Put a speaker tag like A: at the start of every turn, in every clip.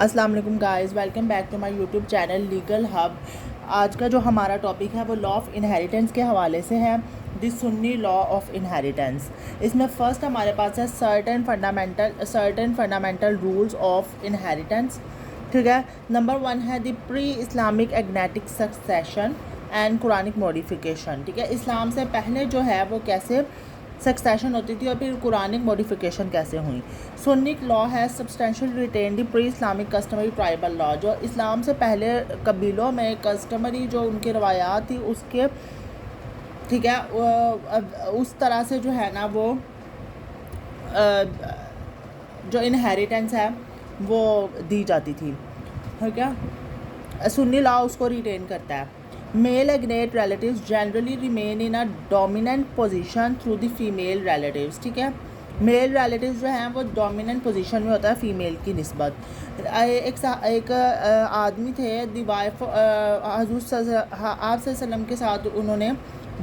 A: अस्सलाम वालेकुम guys, welcome back to my YouTube channel legal hub. आज का जो हमारा टॉपिक है वो लॉ ऑफ इनहेरिटेंस के हवाले से है, the Sunni law of inheritance. इसमें फ़र्स्ट हमारे पास है certain fundamental rules of inheritance. ठीक है। नंबर 1 है the pre Islamic agnatic succession and Quranic modification. ठीक है, इस्लाम से पहले जो है वो कैसे सक्सेशन होती थी और फिर कुरानिक मॉडिफिकेशन कैसे हुई। सुन्निक लॉ है substantial retained the pre Islamic customary tribal law. जो इस्लाम से पहले कबीलों में कस्टमरी जो उनकी रवायात थी उसके, ठीक है, उस तरह से जो है ना वो जो इनहेरिटेंस है वो दी जाती थी। ठीक है, सुन्नी लॉ उसको रिटेन करता है। Male agnate relatives generally remain in a dominant position through the female relatives. ठीक है, मेल रिलेटिव्स जो हैं वो डोमिनेंट पोजीशन में होता है फीमेल की निस्बत। एक आदमी थे दी वाइफ हज़ूर आप सल्लम के साथ उन्होंने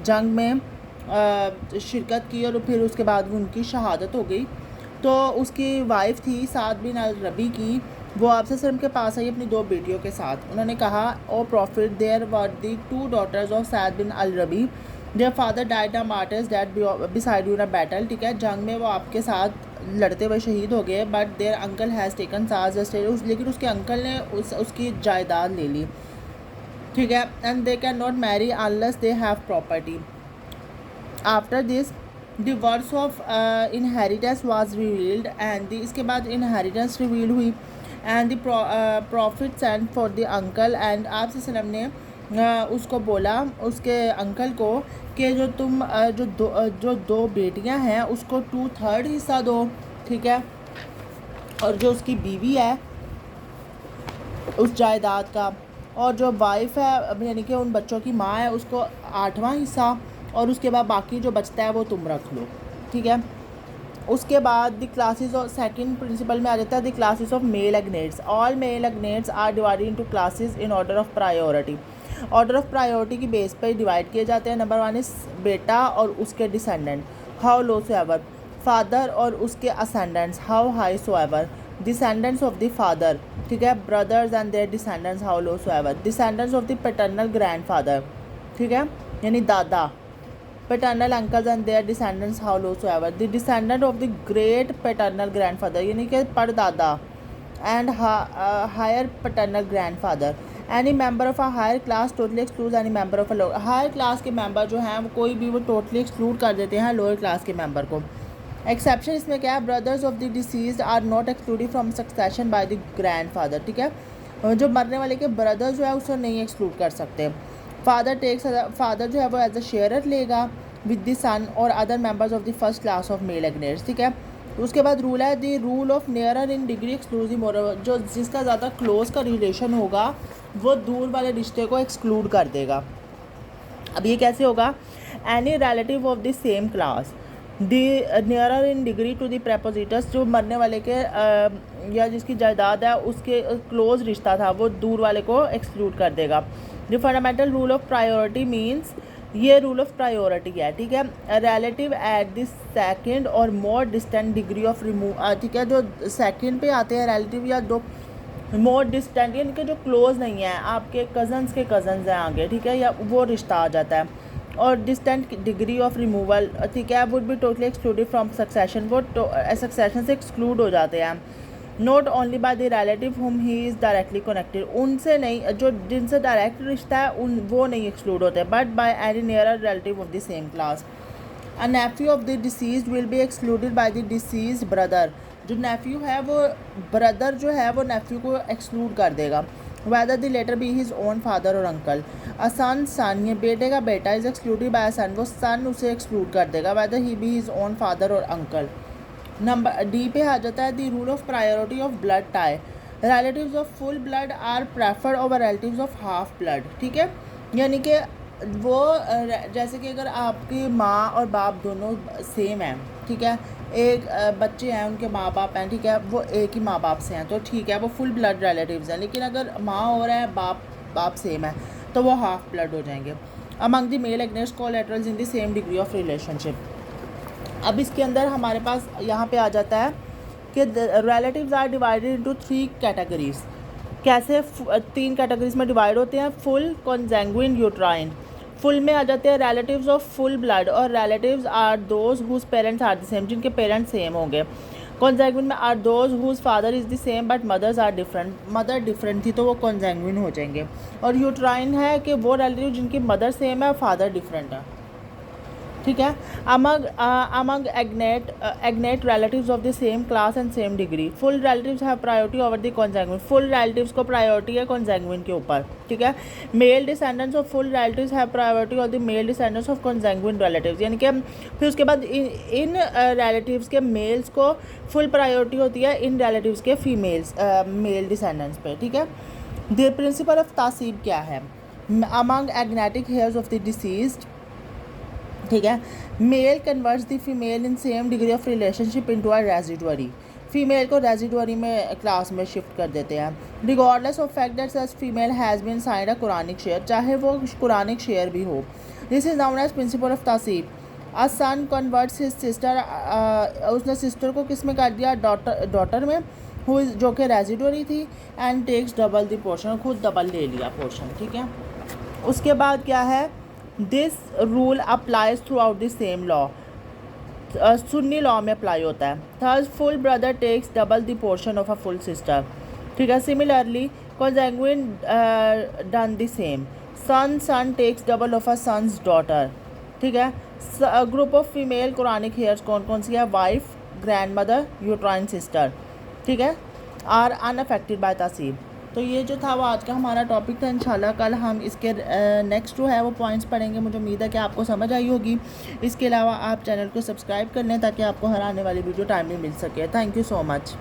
A: जंग में शिरकत की और फिर उसके बाद उनकी शहादत हो गई। तो उसकी वाइफ थी साद बिन अल रबी की, वो आपसे सल्लम के पास आई अपनी 2 बेटियों के साथ। उन्होंने कहा, o prophet, there were the 2 daughters of Saad bin al Rabi, their father died a martyr's death beside you in a battle. ठीक है, जंग में वो आपके साथ लड़ते हुए शहीद हो गए, but their uncle has taken साज एस्टेट, लेकिन उसके अंकल ने उसकी जायदाद ले ली। ठीक है, and they can not marry unless they have property. After this Divers of inheritance was revealed and इसके बाद इनहेरिटेंस रिवील हुई and the profit send for the uncle and आप सल्लम ने उसको बोला उसके अंकल को कि जो तुम जो दो बेटियां हैं उसको 2/3 हिस्सा दो। ठीक है, और जो उसकी बीवी है उस जायदाद का, और जो वाइफ है यानी कि उन बच्चों की माँ है उसको 8वां हिस्सा, और उसके बाद बाकी जो बचता है वो तुम रख लो। ठीक है, उसके बाद the classes of second principle में आ जाता है the classes of male agnates. All male agnates are divided into classes in order of priority. Order of priority की बेस पर डिवाइड किए जाते हैं। नंबर 1 इज बेटा और उसके descendant, how low so ever. Father और उसके ascendants, how high so ever. Descendants of the father, ठीक है, brothers and their descendants, how low so ever. Descendants of the paternal grand father, ठीक है, यानी दादा, paternal uncles and their descendants how low so ever. The descendant of the great paternal grandfather यानी कि परदादा and higher paternal grandfather. Any member of a higher class totally excludes any member of a lower. higher class के member जो हैं वो कोई भी वो totally exclude कर देते हैं lower class के member को। एक्सेप्शन इसमें क्या है, brothers of the deceased are not excluded from succession by the grandfather. ठीक है, जो मरने वाले के ब्रदर जो है उसे नहीं एक्सक्लूड कर सकते। फादर जो है वो एज अ शेयरर लेगा विद द सन और other members of the first class of male agnates. ठीक है, उसके बाद रूल है the rule of nearer in degree exclusive more, जो जिसका ज़्यादा क्लोज का रिलेशन होगा वो दूर वाले रिश्ते को एक्सक्लूड कर देगा। अब ये कैसे होगा, any relative of the same class the nearer in degree to the propositus, जो मरने वाले के या जिसकी जायदाद है उसके क्लोज रिश्ता था वो दूर वाले को एक्सक्लूड कर देगा। The fundamental rule of priority means, ये रूल ऑफ प्रायोरिटी है। ठीक है, रिलेटिव एट द सेकंड और मोर डिस्टेंट डिग्री ऑफ रिमूव। ठीक है, जो सेकंड पे आते हैं रिलेटिव या जो मोर डिस्टेंट यानी कि जो क्लोज नहीं है, आपके कज़न्स के कज़न्स हैं आगे, ठीक है, या वो रिश्ता आ जाता है। और डिस्टेंट डिग्री ऑफ रिमूवल, ठीक है, would be totally excluded from succession, वो सक्सेशन से एक्सक्लूड हो जाते हैं। Not only by the relative हुम ही इज़ डायरेक्टली कनेक्टेड, उनसे नहीं, जो जिनसे डायरेक्ट रिश्ता है उन वो नहीं एक्सक्लूड होते, but by any nearer relative of the same class. A Neiphiu of the deceased will be excluded by the deceased brother, जो नेफ्यू है वो ब्रदर जो है वो नेफ्यू को एक्सक्लूड कर देगा, whether the latter be his own father और uncle. a son ये बेटे का बेटा इज एक्सक्लूडेड बाय सन, वो सन उसे एक्सक्लूड कर देगा, whether he be his own father और uncle. नंबर डी पे आ जाता है the rule of priority of blood tie. Relatives of full blood are preferred over relatives of half blood. ठीक है, यानी कि वो जैसे कि अगर आपकी माँ और बाप दोनों सेम हैं, ठीक है, एक बच्चे हैं उनके माँ बाप हैं, ठीक है, वो एक ही माँ बाप से हैं तो ठीक है वो फुल ब्लड रिलेटिव्स हैं। लेकिन अगर माँ और है बाप सेम है तो वो हाफ ब्लड हो जाएंगे। Among the male agnates collaterals in the same degree of relationship. अब इसके अंदर हमारे पास यहाँ पे आ जाता है कि relatives are divided into 3 categories. कैसे 3 कैटेगरीज में डिवाइड होते हैं? Full, कॉन्जैंग्विन, uterine. फुल में आ जाते हैं रिलेटिव्स ऑफ फुल ब्लड, और relatives are those whose parents are the same, जिनके पेरेंट्स सेम होंगे। कॉन्जैंग्विन में are those whose father is the same but mothers are different, mother different थी तो वो कॉन्जैंग्विन हो जाएंगे। और यूट्राइन है कि वो रिलेटिव जिनकी मदर सेम है और फादर डिफरेंट है, ठीक है। among egnate relatives of the same class and same degree, full relatives have priority over the consanguine, full relatives को priority है consanguine के ऊपर, ठीक है। male descendants of full relatives have priority over the male descendants of consanguine relatives, यानी कि फिर उसके बाद इन relatives के males को full priority होती है इन relatives के females male descendants पे, ठीक है। the principle of तासीब क्या है? among agnatic hairs of the deceased, ठीक है, male converts the female in same degree of relationship into a residuary, female को रेजिडुअरी में क्लास में शिफ्ट कर देते हैं। Regardless of fact that such female has been assigned a Quranic share, चाहे वो कुरानिक शेयर भी हो। This is known as principle of तासीब। A son converts his sister, उसने सिस्टर को किस में कर दिया? डॉटर में, हु जो कि रेजिडुअरी थी, and takes double the portion, खुद डबल ले लिया पोर्शन, ठीक है। उसके बाद क्या है? This rule applies throughout the same law, Sunni law में अप्लाई होता है। Third, full brother takes double the portion of a full sister, ठीक है। Similarly consanguine done the same, son takes double of a son's daughter, ठीक है। Group of female Quranic heirs कौन कौन सी है? Wife, grand mother, uterine sister, ठीक है, आर अनअफेक्टेड बाय तासीब। तो ये जो था वो आज का हमारा टॉपिक था। इंशाल्लाह कल हम इसके नेक्स्ट जो है वो पॉइंट्स पढ़ेंगे। मुझे उम्मीद है कि आपको समझ आई होगी। इसके अलावा आप चैनल को सब्सक्राइब कर लें ताकि आपको हर आने वाली वीडियो टाइमली मिल सके। Thank you so much.